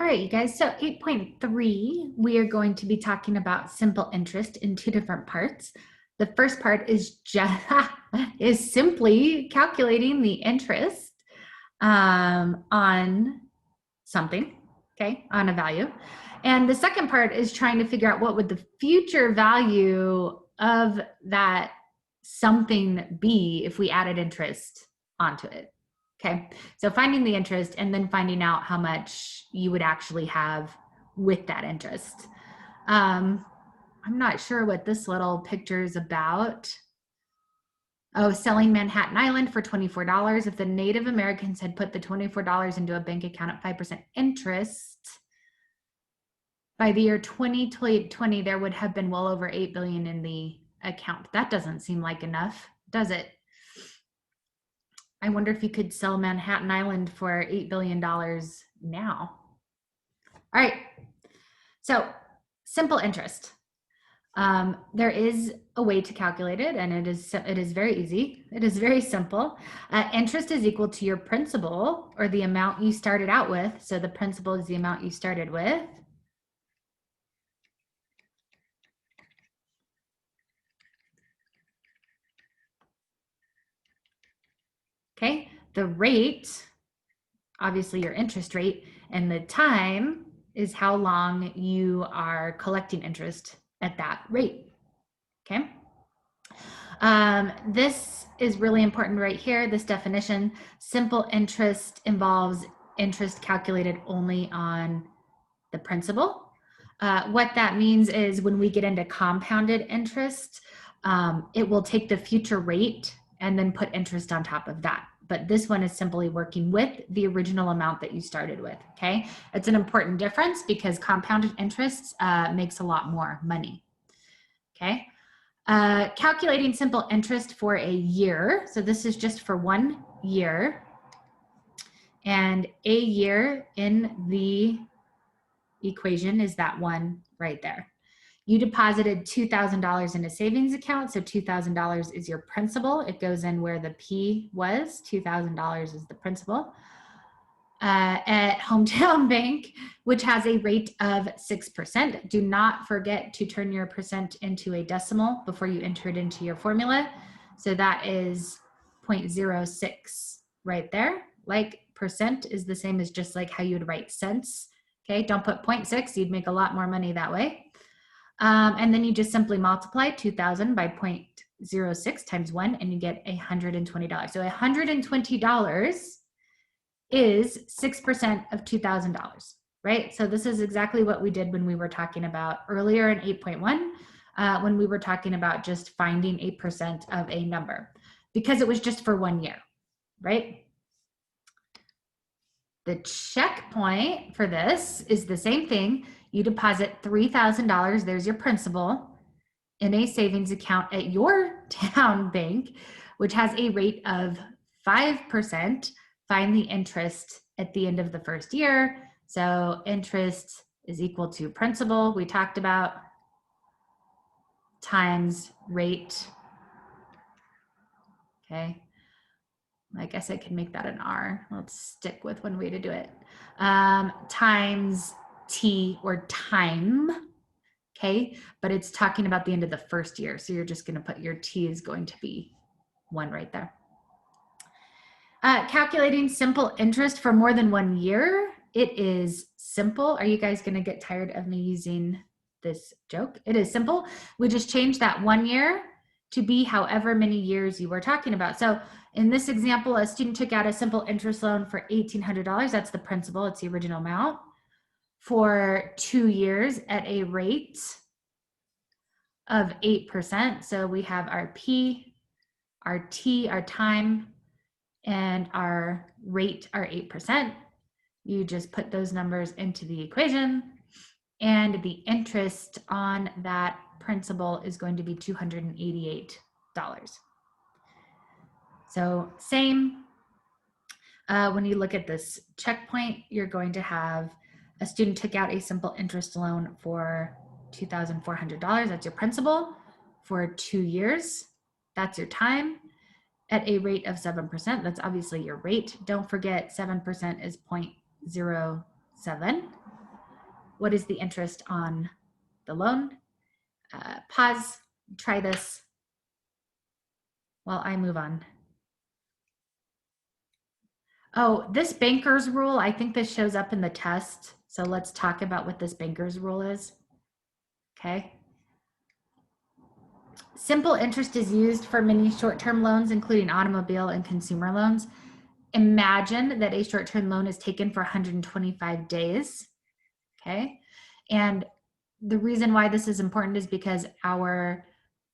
All right, you guys, so 8.3, we are going to be talking about simple interest in two different parts. The first part is just is simply calculating the interest on something, okay, on a value. And the second part is trying to figure out what would the future value of that something be if we added interest onto it. Okay, so finding the interest and then finding out how much you would actually have with that interest. I'm not sure what this little picture is about. Oh, selling Manhattan Island for $24. If the Native Americans had put the $24 into a bank account at 5% interest, by the year 2020, there would have been well over 8 billion in the account. That doesn't seem like enough, does it? I wonder if you could sell Manhattan Island for $8 billion now. All right, so simple interest. There is a way to calculate it, and it is very easy. It is very simple. Interest is equal to your principal, or the amount you started out with. So the principal is the amount you started with. Okay, the rate, obviously your interest rate, and the time is how long you are collecting interest at that rate. Okay. This is really important right here, this definition. Simple interest involves interest calculated only on the principal. What that means is when we get into compounded interest, it will take the future rate and then put interest on top of that. But this one is simply working with the original amount that you started with, okay? It's an important difference because compounded interest makes a lot more money, okay? Calculating simple interest for a year. So this is just for 1 year. And a year in the equation is that one right there. You deposited $2,000 in a savings account. So $2,000 is your principal. It goes in where the P was. $2,000 is the principal. At Hometown Bank, which has a rate of 6%. Do not forget to turn your percent into a decimal before you enter it into your formula. So that is 0.06 right there. Like percent is the same as just like how you would write cents. Okay, don't put 0.6, you'd make a lot more money that way. And then you just simply multiply 2,000 by 0.06 times 1 and you get $120. So $120 is 6% of $2,000, right? So this is exactly what we did when we were talking about earlier in 8.1, when we were talking about just finding 8% of a number, because it was just for 1 year, right? The checkpoint for this is the same thing. You deposit $3,000, there's your principal, in a savings account at your town bank, which has a rate of 5%. Find the interest at the end of the first year. So interest is equal to principal, we talked about, times rate. Okay. I guess I can make that an R. Let's stick with one way to do it. Times T, or time. Okay. But it's talking about the end of the first year. So you're just going to put your T is going to be 1 right there. Calculating simple interest for more than 1 year. It is simple. Are you guys going to get tired of me using this joke? It is simple. We just change that 1 year to be however many years you were talking about. So in this example, a student took out a simple interest loan for $1,800. That's the principal. It's the original amount for 2 years at a rate of 8%. So we have our P, our T, our time, and our rate are 8%. You just put those numbers into the equation, and the interest on that principal is going to be $288. So same, when you look at this checkpoint, you're going to have a student took out a simple interest loan for $2,400. That's your principal for 2 years. That's your time. At a rate of 7%, that's obviously your rate. Don't forget 7% is 0.07. what is the interest on the loan? Pause, try this while I move on. Oh, this banker's rule, I think this shows up in the test. So let's talk about what this banker's rule is. Okay. Simple interest is used for many short-term loans, including automobile and consumer loans. Imagine that a short-term loan is taken for 125 days. Okay. And the reason why this is important is because our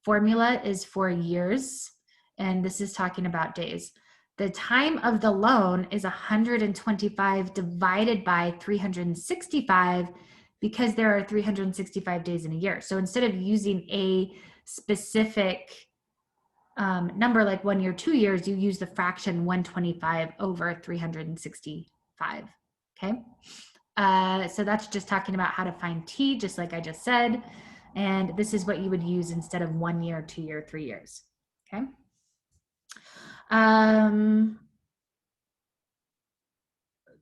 formula is for years, and this is talking about days. The time of the loan is 125 divided by 365 because there are 365 days in a year. So instead of using a specific number like 1 year, 2 years, you use the fraction 125 over 365. Okay. So that's just talking about how to find t, just like I just said. And this is what you would use instead of 1 year, 2 year, 3 years. Okay.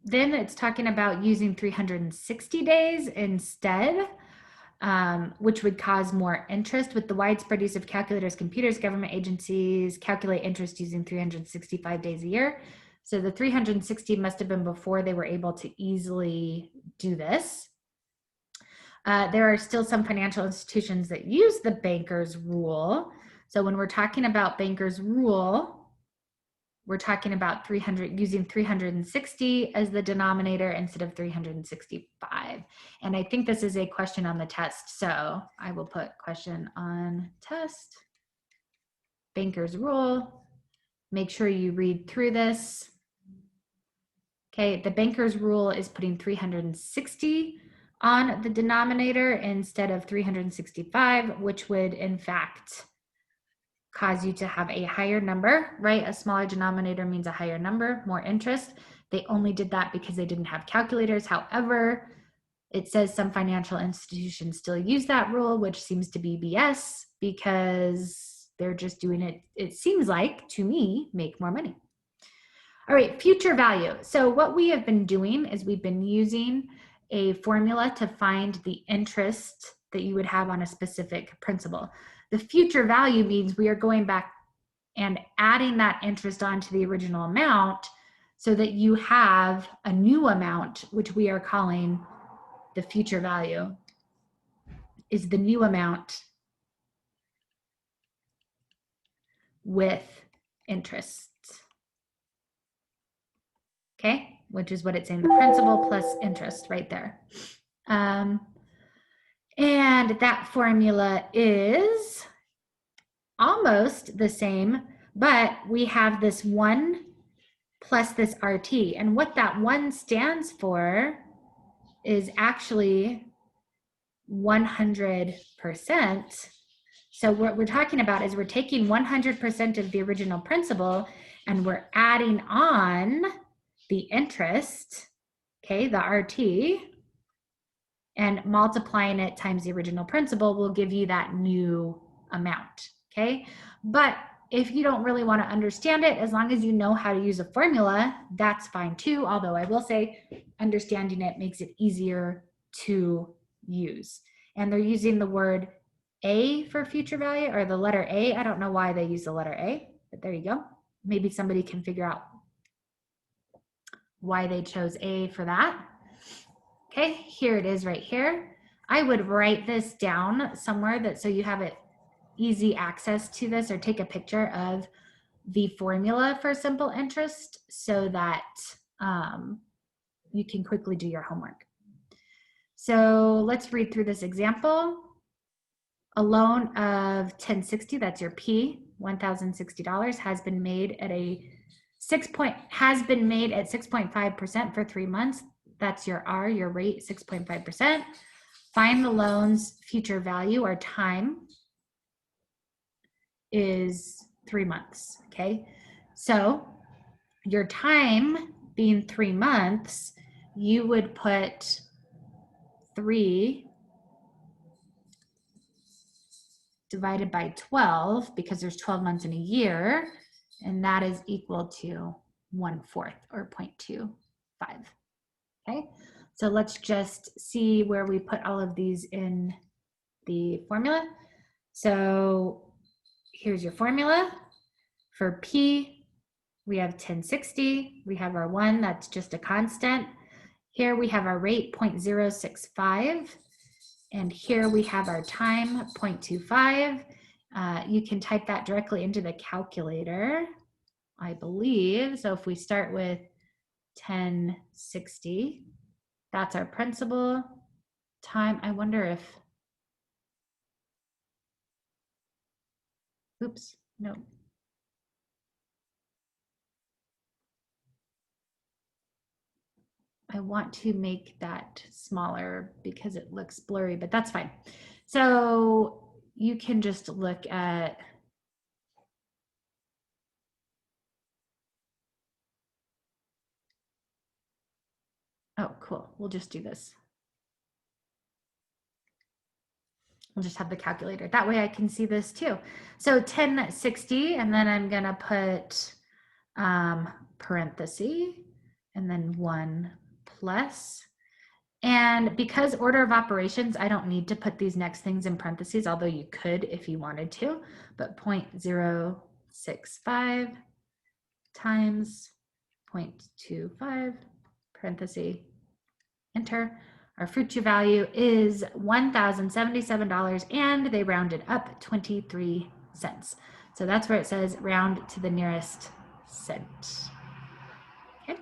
Then it's talking about using 360 days instead, which would cause more interest. With the widespread use of calculators, computers, government agencies calculate interest using 365 days a year. So the 360 must have been before they were able to easily do this. There are still some financial institutions that use the banker's rule. So when we're talking about banker's rule, we're talking about using 360 as the denominator instead of 365. And I think this is a question on the test. So I will put question on test, banker's rule. Make sure you read through this. Okay, the banker's rule is putting 360 on the denominator instead of 365, which would in fact cause you to have a higher number, right? A smaller denominator means a higher number, more interest. They only did that because they didn't have calculators. However, it says some financial institutions still use that rule, which seems to be BS because they're just doing it, it seems like, to me, make more money. All right, future value. So what we have been doing is we've been using a formula to find the interest that you would have on a specific principal. The future value means we are going back and adding that interest onto the original amount so that you have a new amount, which we are calling the future value, is the new amount with interest. Okay, which is what it's saying, the principal plus interest right there. And that formula is almost the same, but we have this 1 plus this RT. And what that 1 stands for is actually 100%. So what we're talking about is we're taking 100% of the original principal and we're adding on the interest, okay, the RT, and multiplying it times the original principal will give you that new amount, okay? But if you don't really want to understand it, as long as you know how to use a formula, that's fine too. Although I will say understanding it makes it easier to use. And they're using the word A for future value, or the letter A. I don't know why they use the letter A, but there you go. Maybe somebody can figure out why they chose A for that. Okay, here it is right here. I would write this down somewhere that so you have it easy access to this, or take a picture of the formula for simple interest so that you can quickly do your homework. So let's read through this example. A loan of $1,060, that's your P, $1,060 has been made at 6.5% for 3 months. That's your R, your rate, 6.5%. Find the loan's future value, or time is 3 months, okay? So your time being 3 months, you would put 3 divided by 12 because there's 12 months in a year, and that is equal to 1/4 or 0.25. Okay, So let's just see where we put all of these in the formula. So here's your formula. For P, we have 1060. We have our 1, that's just a constant. Here we have our rate, 0.065. And here we have our time, 0.25. You can type that directly into the calculator, I believe. So if we start with 1060, that's our principal. Time, I wonder if, oops, no. I want to make that smaller because it looks blurry, but that's fine. So you can just look at, oh, cool. We'll just do this. We'll just have the calculator. That way I can see this too. So 1060, and then I'm gonna put parenthesis, and then 1 plus. And because order of operations, I don't need to put these next things in parentheses, although you could if you wanted to, but 0.065 times 0.25, parenthesis, enter. Our future value is $1,077, and they rounded up 23 cents. So that's where it says round to the nearest cent. Okay.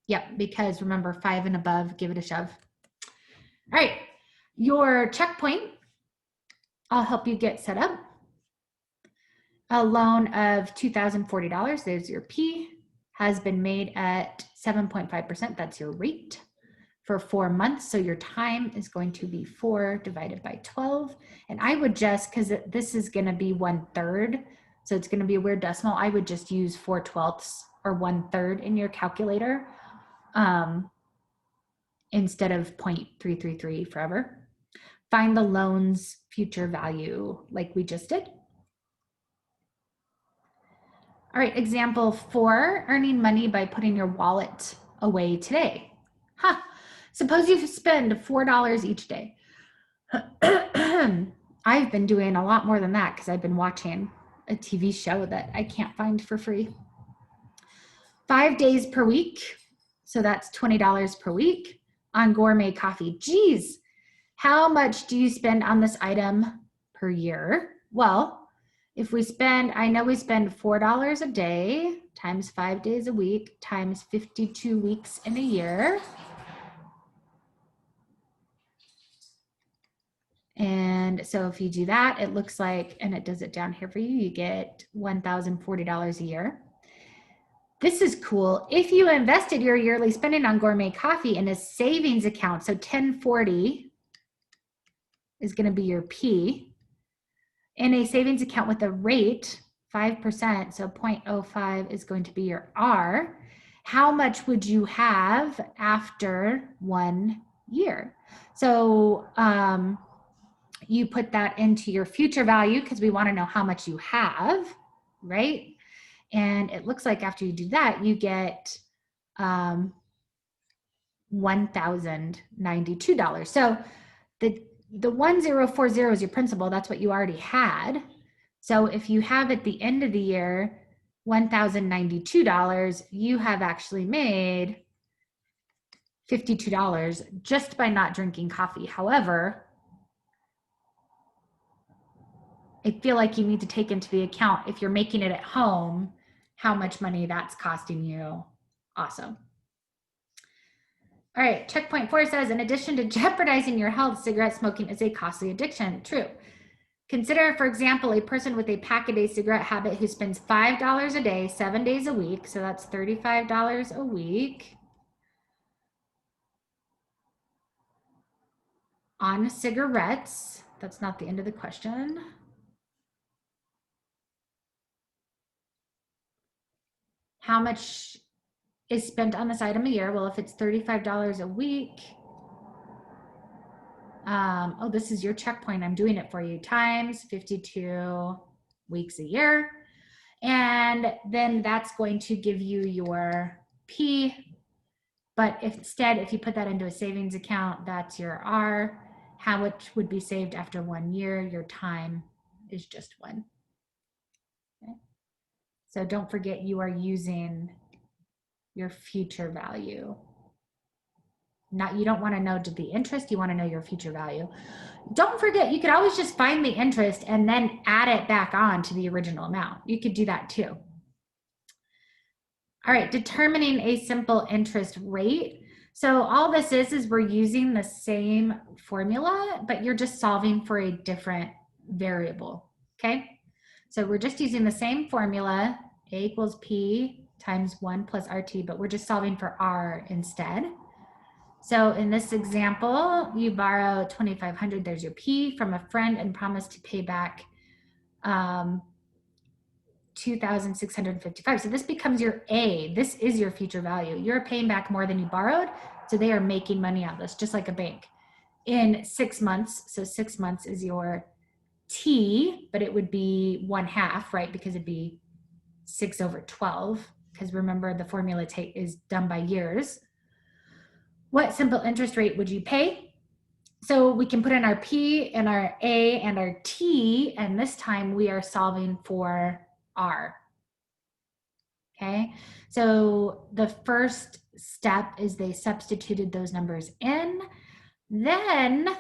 Yep, because remember, 5 and above, give it a shove. All right, your checkpoint, I'll help you get set up. A loan of $2,040, there's your P, has been made at 7.5%, that's your rate, for 4 months. So your time is going to be 4 divided by 12. And I would just, because this is going to be 1/3, so it's going to be a weird decimal, I would just use 4/12 or 1/3 in your calculator instead of 0.333 forever. Find the loan's future value like we just did. All right, example 4, earning money by putting your wallet away today. Huh. Suppose you spend $4 each day. I've been doing a lot more than that because I've been watching a TV show that I can't find for free. 5 days per week, so that's $20 per week on gourmet coffee. Geez, how much do you spend on this item per year? Well, if we spend, I know we spend $4 a day times 5 days a week times 52 weeks in a year. And so if you do that, it looks like, and it does it down here for you, you get $1,040 a year. This is cool. If you invested your yearly spending on gourmet coffee in a savings account, so 1040 is going to be your P, in a savings account with a rate 5%, so 0.05 is going to be your R, how much would you have after 1 year? So you put that into your future value because we want to know how much you have, right? And it looks like after you do that, you get $1,092. So the 1040 is your principal. That's what you already had. So if you have at the end of the year $1,092, you have actually made $52 just by not drinking coffee. However, I feel like you need to take into the account, if you're making it at home, how much money that's costing you. Awesome. All right, checkpoint 4 says, in addition to jeopardizing your health, cigarette smoking is a costly addiction. True. Consider, for example, a person with a pack-a-day cigarette habit who spends $5 a day, 7 days a week, so that's $35 a week, on cigarettes. That's not the end of the question. How much is spent on this item a year? Well, if it's $35 a week, oh, this is your checkpoint. I'm doing it for you, times 52 weeks a year. And then that's going to give you your P. But instead, if you put that into a savings account, that's your R. How much would be saved after 1 year? Your time is just 1. Okay. So don't forget you are using your future value. You don't want to know the interest, you want to know your future value. Don't forget, you could always just find the interest and then add it back on to the original amount. You could do that too. All right, determining a simple interest rate. So all this is we're using the same formula, but you're just solving for a different variable, okay? So we're just using the same formula, A equals P times 1 plus RT, but we're just solving for R instead. So in this example, you borrow $2,500, there's your P, from a friend and promise to pay back $2,655. So this becomes your A. This is your future value. You're paying back more than you borrowed, so they are making money out of this, just like a bank. In 6 months, so 6 months is your T, but it would be 1/2, right? Because it'd be 6 over 12, because remember the formula is done by years. What simple interest rate would you pay? So we can put in our P and our A and our T, and this time we are solving for R. Okay, so the first step is they substituted those numbers in. Then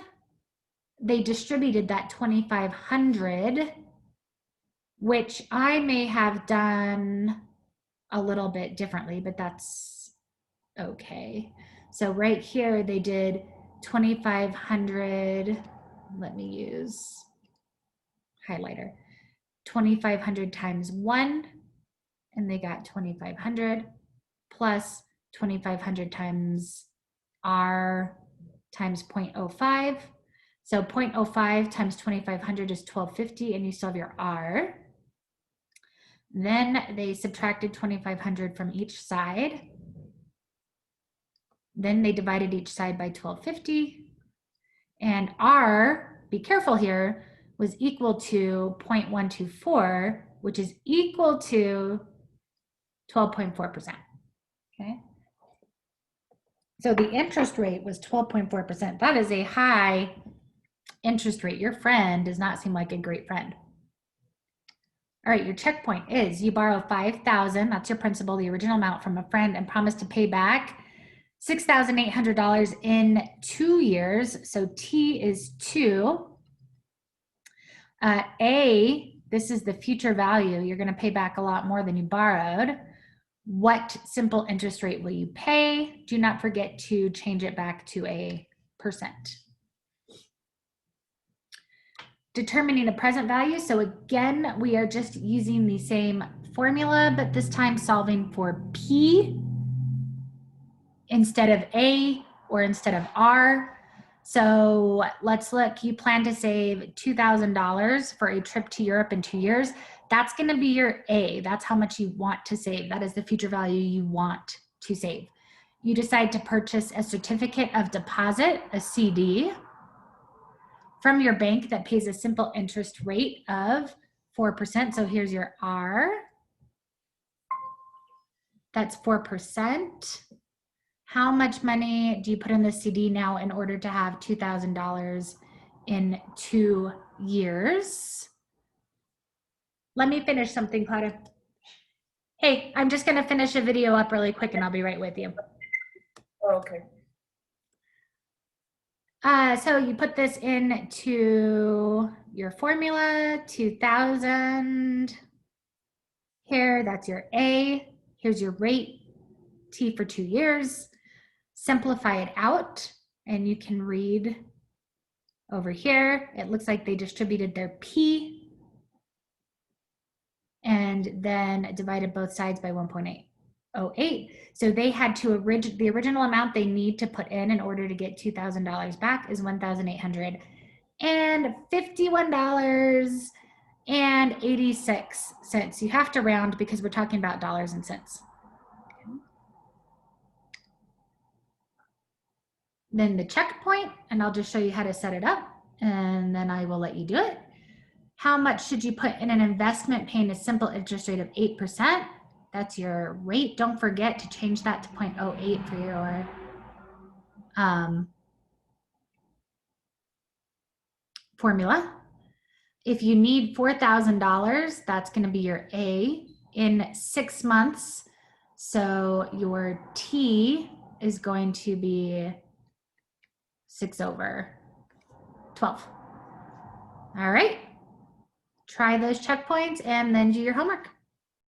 they distributed that 2,500, which I may have done a little bit differently, but that's okay. So right here they did 2,500. Let me use highlighter. 2,500 times 1, and they got 2,500 plus 2,500 times R times 0.05. So 0.05 times 2,500 is 1,250, and you still have your R. Then they subtracted 2,500 from each side. Then they divided each side by 1,250. And R, be careful here, was equal to 0.124, which is equal to 12.4%. Okay. So the interest rate was 12.4%. That is a high interest rate. Your friend does not seem like a great friend. All right, your checkpoint is you borrow $5,000, that's your principal, the original amount, from a friend, and promise to pay back $6,800 in 2 years. So T is 2. A, this is the future value. You're going to pay back a lot more than you borrowed. What simple interest rate will you pay? Do not forget to change it back to a percent. Determining a present value. So again, we are just using the same formula, but this time solving for P instead of A or instead of R. So let's look, you plan to save $2,000 for a trip to Europe in 2 years. That's going to be your A. That's how much you want to save. That is the future value you want to save. You decide to purchase a certificate of deposit, a CD, from your bank that pays a simple interest rate of 4%. So here's your R. That's 4%. How much money do you put in the CD now in order to have $2,000 in 2 years? Let me finish something, Claudia. Hey, I'm just going to finish a video up really quick and I'll be right with you. Oh, okay. So you put this into your formula, 2,000. Here, that's your A. Here's your rate, T for 2 years. Simplify it out, and you can read over here. It looks like they distributed their P and then divided both sides by 1.808. So they had to, the original amount they need to put in order to get $2,000 back is $1,851.86. You have to round because we're talking about dollars and cents. Then the checkpoint, and I'll just show you how to set it up, and then I will let you do it. How much should you put in an investment paying a simple interest rate of 8%? That's your rate. Don't forget to change that to 0.08 for your formula. If you need $4,000, that's going to be your A in 6 months. So your T is going to be 6/12. All right. Try those checkpoints and then do your homework.